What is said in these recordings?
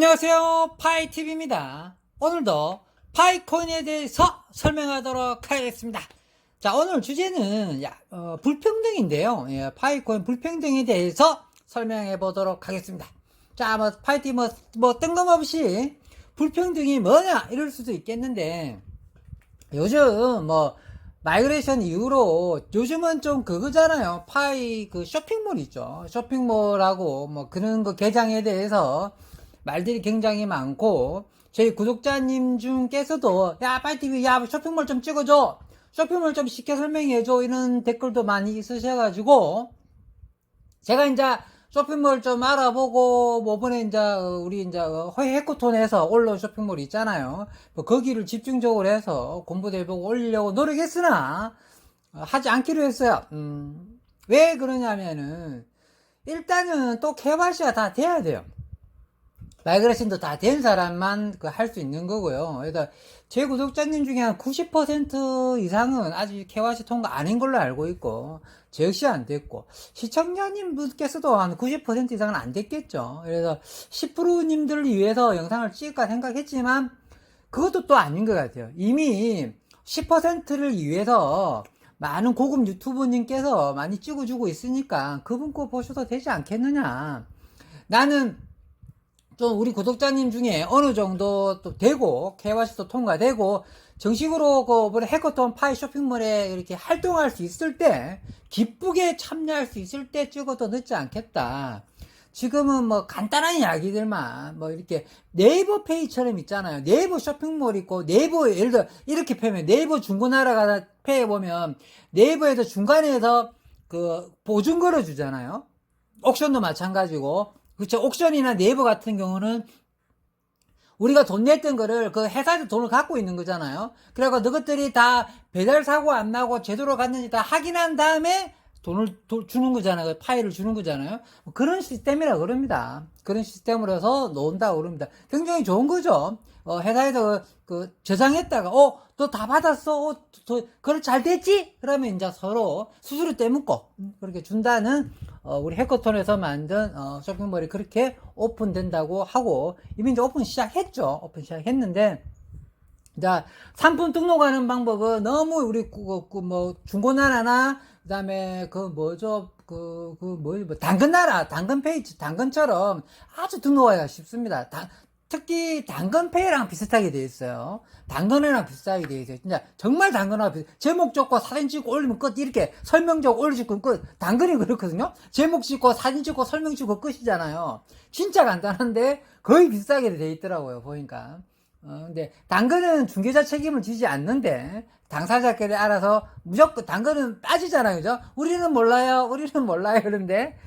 안녕하세요, 파이TV입니다. 오늘도 파이코인에 대해서 설명하도록 하겠습니다. 자, 오늘 주제는 불평등인데요. 파이코인 불평등에 대해서 설명해 보도록 하겠습니다. 자, 파이TV 뜬금없이 불평등이 뭐냐 이럴 수도 있겠는데, 요즘 마이그레이션 이후로 요즘은 좀 그거잖아요. 쇼핑몰 있죠. 쇼핑몰하고 그런 거 개장에 대해서 말들이 굉장히 많고, 저희 구독자님 중께서도 파이TV 쇼핑몰 좀 찍어줘, 쇼핑몰 좀 쉽게 설명해줘, 이런 댓글도 많이 있으셔가지고 제가 이제 쇼핑몰 좀 알아보고, 이번에 우리 해코톤에서 올라온 쇼핑몰 있잖아요. 거기를 집중적으로 해서 공부도 해보고 올리려고 노력했으나 하지 않기로 했어요. 왜 그러냐면은, 일단은 또 KYC가 다 돼야 돼요. 마이그레이션도 다 된 사람만 할 수 있는 거고요. 그래서 제 구독자님 중에 한 90% 이상은 아직 KYC 통과 아닌 걸로 알고 있고, 저 역시 안 됐고, 시청자님 분께서도 한 90% 이상은 안 됐겠죠. 그래서 10%님들을 위해서 영상을 찍을까 생각했지만, 그것도 또 아닌 것 같아요. 이미 10%를 위해서 많은 고급 유튜버님께서 많이 찍어주고 있으니까 그분 거 보셔도 되지 않겠느냐. 나는 좀 우리 구독자님 중에 어느 정도 또 되고, KYC도 통과되고, 정식으로 이번에 해커톤 파이 쇼핑몰에 이렇게 활동할 수 있을 때, 기쁘게 참여할 수 있을 때 찍어도 늦지 않겠다. 지금은 간단한 이야기들만, 이렇게 네이버 페이처럼 있잖아요. 네이버 쇼핑몰 있고, 네이버, 예를 들어, 이렇게 펴면, 네이버 중고나라 가서 펴보면, 네이버에서 중간에서 보증 걸어주잖아요. 옥션도 마찬가지고, 그쵸. 옥션이나 네이버 같은 경우는 우리가 돈 냈던 거를 그 회사에서 돈을 갖고 있는 거잖아요. 그래서 너것들이 다 배달 사고 안 나고 제대로 갔는지 다 확인한 다음에 돈을 주는 거잖아요. 그 파일을 주는 거잖아요. 그런 시스템이라 그럽니다. 그런 시스템으로 해서 놓은다고 그럽니다. 굉장히 좋은 거죠. 회사에서 저장했다가, 너 다 받았어? 그걸 잘 됐지? 그러면 이제 서로 수수료 떼묻고, 그렇게 준다는, 우리 해커톤에서 만든, 쇼핑몰이 그렇게 오픈된다고 하고, 이미 이제 오픈 시작했죠. 오픈 시작했는데, 자, 상품 등록하는 방법은 너무 우리, 중고나라나, 그 다음에, 당근나라, 당근페이지, 당근처럼 아주 등록하기가 쉽습니다. 특히 당근페이랑 비슷하게 되어 있어요. 당근이랑 비슷하게 되어 있어요. 진짜 정말 당근하고 비슷해요. 제목 적고 사진 찍고 올리면 끝. 이렇게 설명적 올리고 끝. 당근이 그렇거든요. 제목 찍고 사진 찍고 설명 찍고 끝이잖아요. 진짜 간단한데 거의 비슷하게 되어 있더라고요. 보니까. 근데 당근은 중개자 책임을 지지 않는데, 당사자끼리 알아서 무조건, 당근은 빠지잖아요. 그죠? 우리는 몰라요. 그런데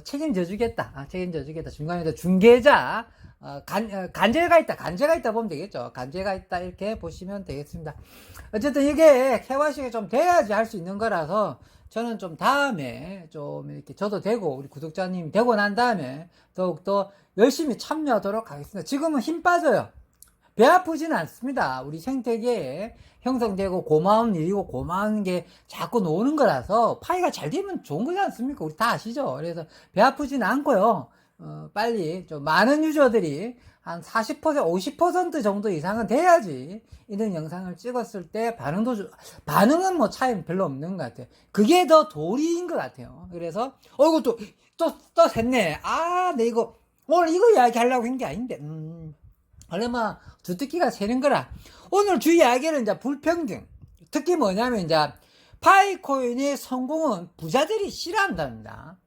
책임져 주겠다. 책임져 주겠다. 중간에서 중개자, 간제가 있다 보면 되겠죠. 간제가 있다 이렇게 보시면 되겠습니다. 어쨌든 이게 KYC가 좀 돼야지 할 수 있는 거라서, 저는 좀 다음에 좀 이렇게 저도 되고 우리 구독자님 되고 난 다음에 더욱더 열심히 참여하도록 하겠습니다. 지금은 힘 빠져요. 배 아프지는 않습니다. 우리 생태계에 형성되고 고마운 일이고 고마운 게 자꾸 노는 거라서, 파이가 잘 되면 좋은 거지 않습니까? 우리 다 아시죠? 그래서 배 아프지는 않고요. 빨리 좀 많은 유저들이 한 40%, 50% 정도 이상은 돼야지 이런 영상을 찍었을 때 반응은 차이는 별로 없는 것 같아요. 그게 더 도리인 것 같아요. 그래서, 이거 또 샜네. 내 이거, 오늘 이거 이야기 하려고 한 게 아닌데, 얼마 주특기가 새는 거라. 오늘 주 이야기는 이제 불평등. 특히 뭐냐면 파이코인의 성공은 부자들이 싫어한답니다.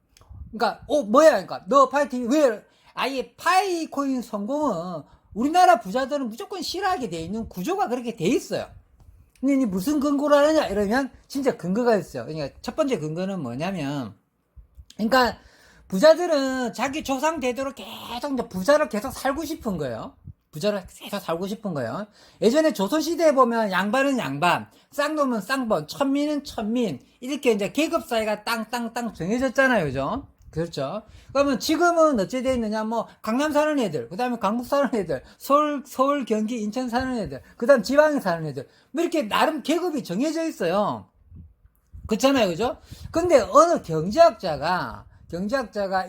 그러니까 그러니까 너 파이팅 왜 아예 파이코인 성공은 우리나라 부자들은 무조건 싫어하게 돼 있는 구조가 그렇게 돼 있어요. 근데 무슨 근거로 하느냐 이러면 진짜 근거가 있어요. 그러니까 첫 번째 근거는 뭐냐면, 그러니까 부자들은 자기 조상 대대로 계속 부자를 계속 살고 싶은 거예요. 예전에 조선시대에 보면 양반은 양반, 쌍놈은 쌍번, 천민은 천민, 이렇게 이제 계급 사이가 땅 정해졌잖아요. 그죠? 그렇죠. 그러면 지금은 어찌 돼 있느냐, 강남 사는 애들, 그 다음에 강북 사는 애들, 서울, 경기, 인천 사는 애들, 그 다음 지방에 사는 애들, 이렇게 나름 계급이 정해져 있어요. 그렇잖아요. 그죠? 근데 어느 경제학자가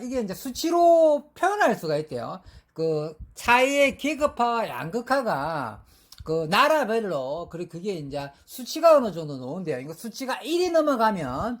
이게 이제 수치로 표현할 수가 있대요. 그 사회의 계급화와 양극화가 그 나라별로 그게 이제 수치가 어느 정도 나오는데요. 이거 수치가 1이 넘어가면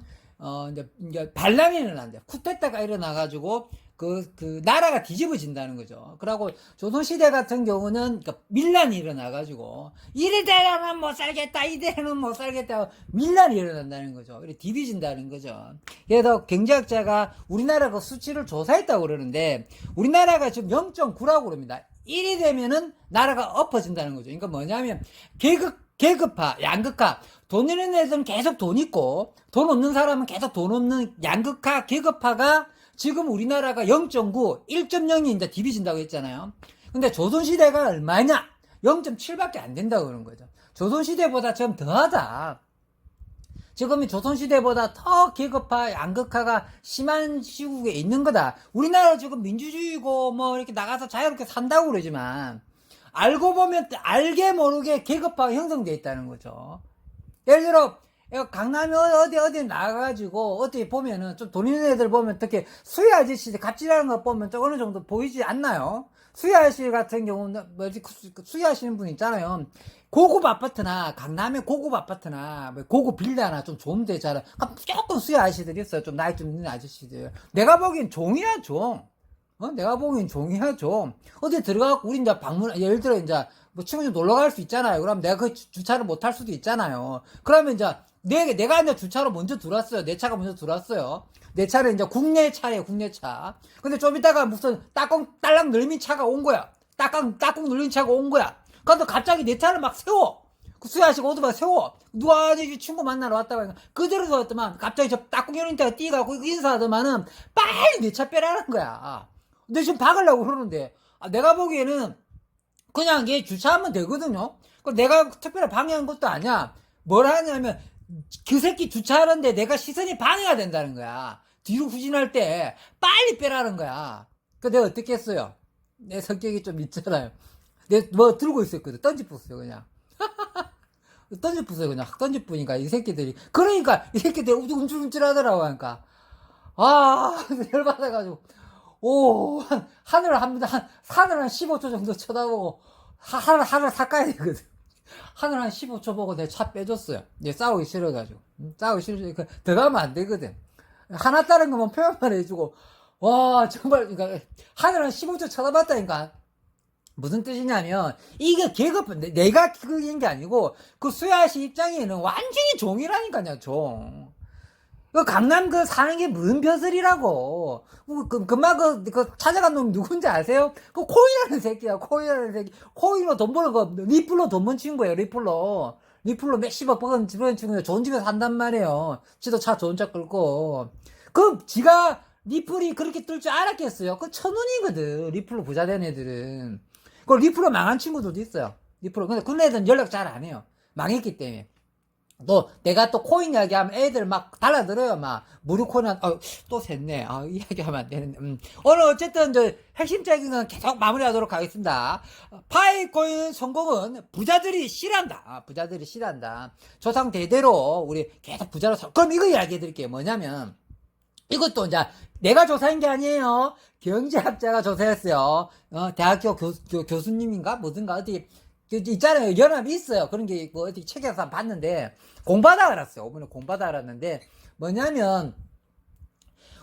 이제 반란이 일어난대요. 쿠데타가 일어나가지고 그 나라가 뒤집어진다는 거죠. 그러고 조선시대 같은 경우는 밀란이 일어나가지고 이래대로는 못 살겠다, 이대로는 못 살겠다, 밀란이 일어난다는 거죠. 그래 뒤집어진다는 거죠. 그래서 경제학자가 우리나라 그 수치를 조사했다고 그러는데 우리나라가 지금 0.9라고 그럽니다. 1이 되면은 나라가 엎어진다는 거죠. 그러니까 뭐냐면 계급화, 양극화. 돈 있는 애들은 계속 돈 있고 돈 없는 사람은 계속 돈 없는 양극화, 계급화가 지금 우리나라가 0.9, 1.0이 이제 디비진다고 했잖아요. 근데 조선시대가 얼마냐? 0.7밖에 안 된다고 그런 거죠. 조선시대보다 좀 더하다. 지금이 조선시대보다 더 계급화, 양극화가 심한 시국에 있는 거다. 우리나라 지금 민주주의고 뭐 이렇게 나가서 자유롭게 산다고 그러지만 알고 보면 알게 모르게 계급화가 형성되어 있다는 거죠. 예를 들어 강남에 어디 나가가지고 어디 보면은 좀 돈 있는 애들 보면 특히 수혜 아저씨 갑질하는 거 보면 좀 어느 정도 보이지 않나요? 수혜 아저씨 같은 경우는 수혜하시는 분 있잖아요. 고급 아파트나 강남의 고급 아파트나 고급 빌라나 좀 좋은 데 잘 조금 수혜 아저씨들 있어요. 좀 나이 좀 있는 아저씨들. 내가 보기엔 종이야 종. 내가 보기엔 종이야 종. 어디 들어가고 우리 이제 방문 예를 들어 이제 뭐 친구들 놀러 갈 수 있잖아요. 그럼 내가 그 주차를 못 할 수도 있잖아요. 그러면 이제 내가 이제 주차로 먼저 들어왔어요. 내 차가 먼저 들어왔어요. 내 차는 이제 국내 차예요, 국내 차. 근데 좀 이따가 무슨 딸랑 늘민 차가 온 거야. 따꿍 늘린 차가 온 거야. 근데 갑자기 내 차를 막 세워. 그 수야식 오토바이 세워. 누가 이제 친구 만나러 왔다고 하니까 그대로 서왔더만 갑자기 저 따꿍 열린 차가 뛰어가고 인사하더만은 빨리 내 차 빼라는 거야. 근데 지금 박으려고 그러는데 내가 보기에는 그냥 얘 주차하면 되거든요. 내가 특별히 방해한 것도 아니야. 뭘 하냐면 그 새끼 주차하는데 내가 시선이 방해가 된다는 거야. 뒤로 후진할 때 빨리 빼라는 거야. 내가 어떻게 했어요? 내 성격이 좀 있잖아요. 내가 뭐 들고 있었거든. 던지뿌었어요 그냥. 던지뿌었어요 그냥. 던지뿌니까 이 새끼들이. 그러니까 이 새끼들이 움찔움찔 하더라고 하니까. 열받아가지고. 산을 한 15초 정도 쳐다보고, 하늘 삭가야 되거든. 하늘 한 15초 보고 내 차 빼줬어요. 얘 싸우기 싫어가지고. 싸우기 싫어서, 들어가면 안 되거든. 하나 다른 것만 표현만 해주고, 와, 정말, 그러니까, 하늘 한 15초 쳐다봤다니까. 무슨 뜻이냐면, 이게 내가 그인 게 아니고, 그 수야씨 입장에는 완전히 종이라니까요, 종. 강남 사는 게 무슨 벼슬이라고. 찾아간 놈 누군지 아세요? 코이라는 새끼야, 코이라는 새끼. 코이로 돈 버는 거, 리플로 돈 번 친구예요, 리플로. 리플로 몇십억 버는 친구예요. 좋은 집에 산단 말이에요. 지도 차 좋은 차 끌고. 지가 리플이 그렇게 뜰 줄 알았겠어요? 천운이거든, 리플로 부자 된 애들은. 리플로 망한 친구들도 있어요. 리플로. 근데 그 애들은 연락 잘 안 해요. 망했기 때문에. 내가 또 코인 이야기하면 애들 막 달라들어요, 무료 코인, 또 샜네. 이야기하면 안 되는데. 오늘 어쨌든, 핵심적인 건 계속 마무리하도록 하겠습니다. 파이코인 성공은 부자들이 싫어한다. 부자들이 싫어한다. 조상 대대로 우리 계속 부자로 그럼 이거 이야기해 드릴게요. 뭐냐면, 이것도 이제 내가 조사한 게 아니에요. 경제학자가 조사했어요. 대학교 교수님인가? 뭐든가 어디, 있잖아요. 연합이 있어요. 그런 게 있고, 어디 책에서 봤는데, 공부하다 알았어요. 오늘 공부하다 알았는데, 뭐냐면,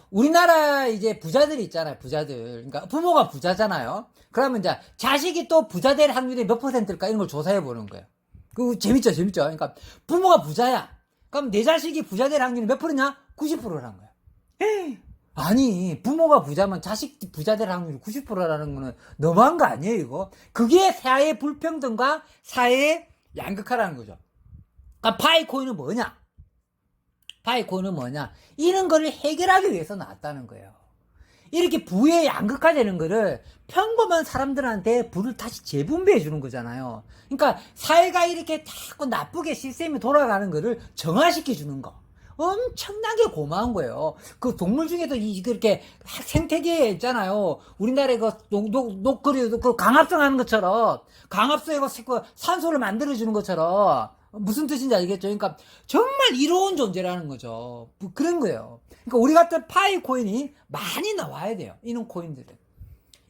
우리나라 이제 부자들이 있잖아요. 부자들. 그러니까 부모가 부자잖아요. 그러면 이제 자식이 또 부자 될 확률이 몇 %일까? 이런 걸 조사해 보는 거예요. 그거 재밌죠? 그러니까 부모가 부자야. 그럼 내 자식이 부자 될 확률이 몇 %냐? 90%란 거야. 아니, 부모가 부자면 자식 부자 될 확률이 90%라는 거는 너무한 거 아니에요, 이거? 그게 사회 불평등과 사회 양극화라는 거죠. 그러니까 파이코인은 뭐냐? 파이코인은 뭐냐? 이런 거를 해결하기 위해서 나왔다는 거예요. 이렇게 부의 양극화되는 거를 평범한 사람들한테 부를 다시 재분배해 주는 거잖아요. 그러니까 사회가 이렇게 자꾸 나쁘게 시스템이 돌아가는 거를 정화시켜 주는 거. 엄청나게 고마운 거예요. 그 동물 중에도 그렇게 생태계에 있잖아요. 우리나라에 그 강압성 하는 것처럼, 강압성에 산소를 만들어주는 것처럼, 무슨 뜻인지 알겠죠? 그러니까 정말 이로운 존재라는 거죠. 그런 거예요. 그러니까 우리 같은 파이 코인이 많이 나와야 돼요. 이런 코인들은.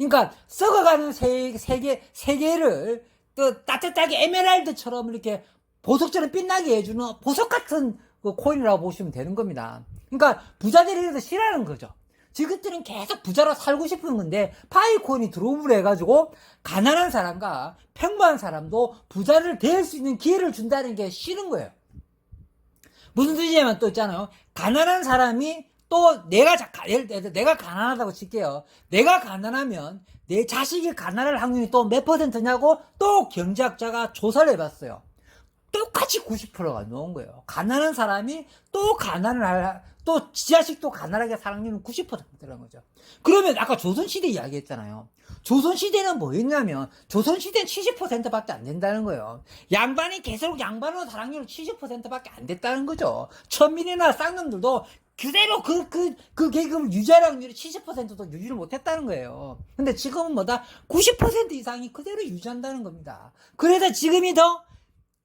그러니까 썩어가는 세계를 또 따뜻하게 에메랄드처럼 이렇게 보석처럼 빛나게 해주는 보석 같은 그 코인이라고 보시면 되는 겁니다. 그러니까 부자들이 그래서 싫어하는 거죠. 지금들은 계속 부자로 살고 싶은 건데 파이코인이 들어옴으로 해가지고 가난한 사람과 평범한 사람도 부자를 될 수 있는 기회를 준다는 게 싫은 거예요. 무슨 뜻이냐면 또 있잖아요. 가난한 사람이 또 예를 들어 내가 가난하다고 칠게요. 내가 가난하면 내 자식이 가난할 확률이 또 몇 %냐고 또 경제학자가 조사를 해봤어요. 똑같이 90%가 나온 거예요. 가난한 사람이 또 또 지자식도 가난하게 살 확률은 90%라는 거죠. 그러면 아까 조선시대 이야기했잖아요. 조선시대는 뭐였냐면 조선시대는 70%밖에 안 된다는 거예요. 양반이 계속 양반으로 살 확률은 70%밖에 안 됐다는 거죠. 천민이나 쌍놈들도 그대로 그 계급을 유지할 확률이 70%도 유지를 못했다는 거예요. 근데 지금은 뭐다? 90% 이상이 그대로 유지한다는 겁니다. 그래서 지금이 더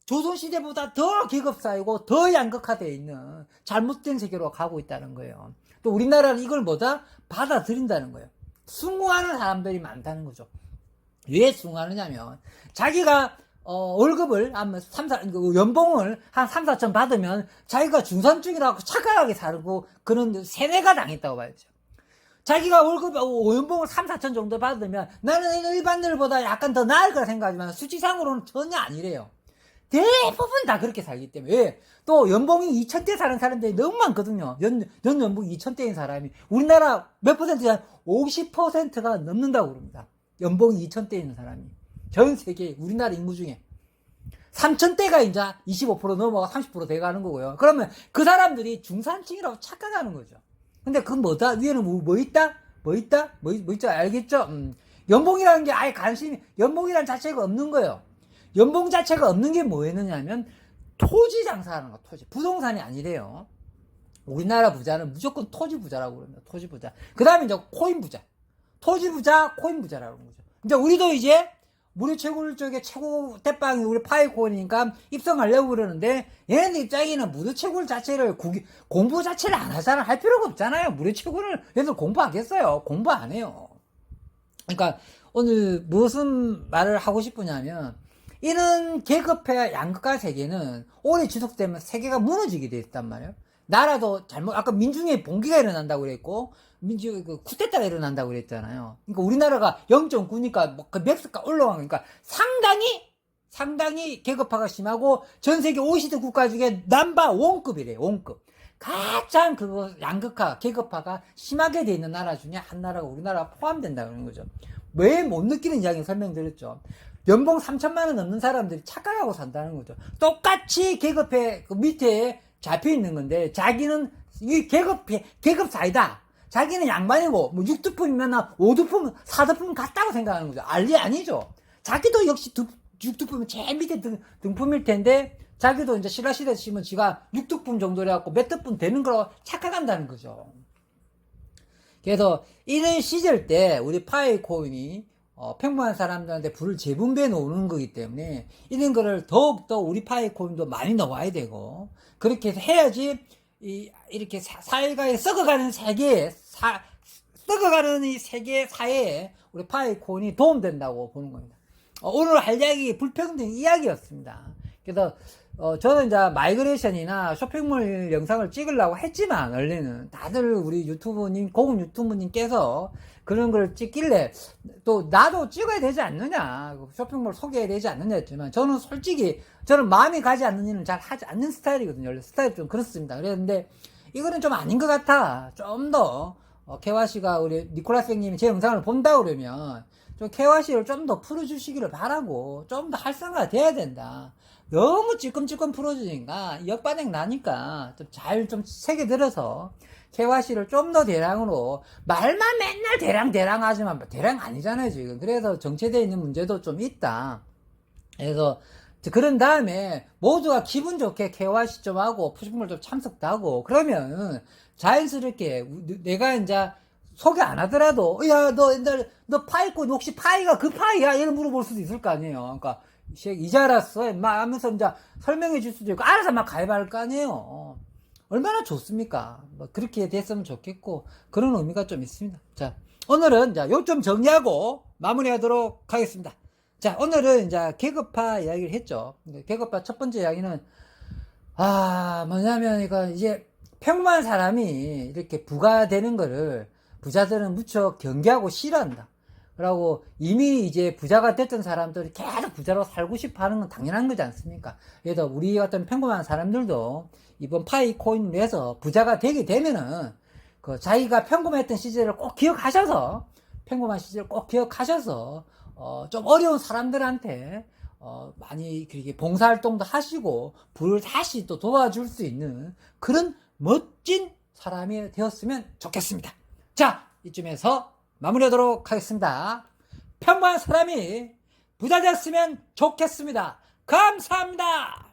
조선시대보다 더 계급사회고 더 양극화되어 있는 잘못된 세계로 가고 있다는 거예요. 또 우리나라는 이걸 뭐다? 받아들인다는 거예요. 숭고하는 사람들이 많다는 거죠. 왜 숭고하느냐면 자기가 월급을 연봉을 한 3, 4천 받으면 자기가 중산층이라고 착각하게 살고 그런 세뇌가 당했다고 봐야죠. 자기가 연봉을 3, 4천 정도 받으면 나는 일반인들보다 약간 더 나을 거라 생각하지만 수치상으로는 전혀 아니래요. 대부분 다 그렇게 살기 때문에 또 연봉이 2천대 사는 사람들이 너무 많거든요. 연봉이 2천대인 사람이 우리나라 몇 %냐 50%가 넘는다고 그럽니다. 연봉이 2천대 있는 사람이 전 세계 우리나라 인구 중에 3천대가 이제 25% 넘어가 30% 돼가는 거고요. 그러면 그 사람들이 중산층이라고 착각하는 거죠. 근데 그건 뭐다? 위에는 뭐 있다? 뭐 있죠? 알겠죠? 연봉이라는 게 아예 연봉이라는 자체가 없는 거예요. 연봉 자체가 없는 게 뭐였느냐면 토지 장사하는 거, 부동산이 아니래요. 우리나라 부자는 무조건 토지 부자라고 그럽니다. 토지 부자. 그 다음에 이제 코인 부자. 토지 부자, 코인 부자라고 그러는 거죠. 이제 우리도 이제 무료채굴 쪽에 최고 대빵이 우리 파이코인이니까 입성하려고 그러는데 얘네들 입장에는 무료채굴 자체를 공부 자체를 안 하잖아. 할 필요가 없잖아요. 무료채굴을 얘들 공부하겠어요. 공부 안 해요. 그러니까 오늘 무슨 말을 하고 싶으냐면 이런 계급화 양극화 세계는 오래 지속되면 세계가 무너지게 돼 있단 말이에요. 나라도 아까 민중의 봉기가 일어난다고 그랬고, 쿠데타가 일어난다고 그랬잖아요. 그러니까 우리나라가 0.9니까 그 맥스가 올라가니까 상당히 계급화가 심하고 전 세계 OECD 국가 중에 넘버 원급이래요, 원급. 가장 양극화, 계급화가 심하게 돼 있는 나라 중에 한 나라가 우리나라가 포함된다는 거죠. 왜 못 느끼는 이야기 설명드렸죠. 연봉 3천만 원 넘는 사람들이 착각하고 산다는 거죠. 똑같이 계급에 그 밑에 잡혀 있는 건데 자기는 이 계급 사이다. 자기는 양반이고 뭐 6두품이면 5두품, 4두품 같다고 생각하는 거죠. 아니죠. 자기도 역시 6두품은 제일 밑에 등품일 텐데 자기도 이제 신라시대 치면 지가 6두품 정도래 갖고 몇 두품 되는 거로 착각한다는 거죠. 그래서 이런 시절 때 우리 파이코인이 평범한 사람들한테 불을 재분배해 놓는 거기 때문에 이런 거를 더욱더 우리 파이코인도 많이 넣어야 되고 그렇게 해야지 이렇게 사회가 썩어가는 이 세계 사회에 우리 파이코인이 도움된다고 보는 겁니다. 오늘 할 이야기 불평등 이야기였습니다. 그래서 저는 이제 마이그레이션이나 쇼핑몰 영상을 찍으려고 했지만 원래는 다들 우리 고급 유튜브님께서 그런 걸 찍길래 또 나도 찍어야 되지 않느냐, 쇼핑몰 소개해야 되지 않느냐 했지만 저는 솔직히 마음이 가지 않는 일은 잘 하지 않는 스타일이거든요. 원래 스타일이 좀 그렇습니다. 그랬는데 이거는 좀 아닌 것 같아. 좀 더 케와씨가 우리 니콜라스 형님이 제 영상을 본다 그러면 좀 케와씨를 좀 더 풀어주시기를 바라고 좀 더 활성화가 돼야 된다. 너무 찔끔찔끔 풀어주니까 역반응 나니까 좀 세게 들어서 케와씨를 좀 더 대량으로 말만 맨날 대량 하지만 대량 아니잖아요 지금. 그래서 정체되어 있는 문제도 좀 있다. 그래서 그런 다음에 모두가 기분 좋게 케와씨 좀 하고 푸시몰 좀 참석도 하고 그러면 자연스럽게 내가 이제 소개 안 하더라도 야 너 파이코인 혹시 파이가 그 파이야? 이런 물어볼 수도 있을 거 아니에요. 그러니까 이제 알았어 막 하면서 이제 설명해 줄 수도 있고 알아서 막 가입할 거 아니에요. 얼마나 좋습니까? 뭐 그렇게 됐으면 좋겠고 그런 의미가 좀 있습니다. 자, 오늘은 자, 요점 정리하고 마무리하도록 하겠습니다. 자, 오늘은 이제 계급화 이야기를 했죠. 계급화 첫 번째 이야기는, 뭐냐면, 이거 이제 평범한 사람이 이렇게 부가 되는 거를 부자들은 무척 경계하고 싫어한다. 그러고 이미 이제 부자가 됐던 사람들이 계속 부자로 살고 싶어 하는 건 당연한 거지 않습니까? 그래서 우리 같은 평범한 사람들도 이번 파이코인을 해서 부자가 되게 되면은 그 자기가 평범했던 시절을 꼭 기억하셔서, 평범한 시절을 꼭 기억하셔서 좀 어려운 사람들한테 많이 그렇게 봉사활동도 하시고 부를 다시 또 도와줄 수 있는 그런 멋진 사람이 되었으면 좋겠습니다. 자, 이쯤에서 마무리하도록 하겠습니다. 평범한 사람이 부자 됐으면 좋겠습니다. 감사합니다.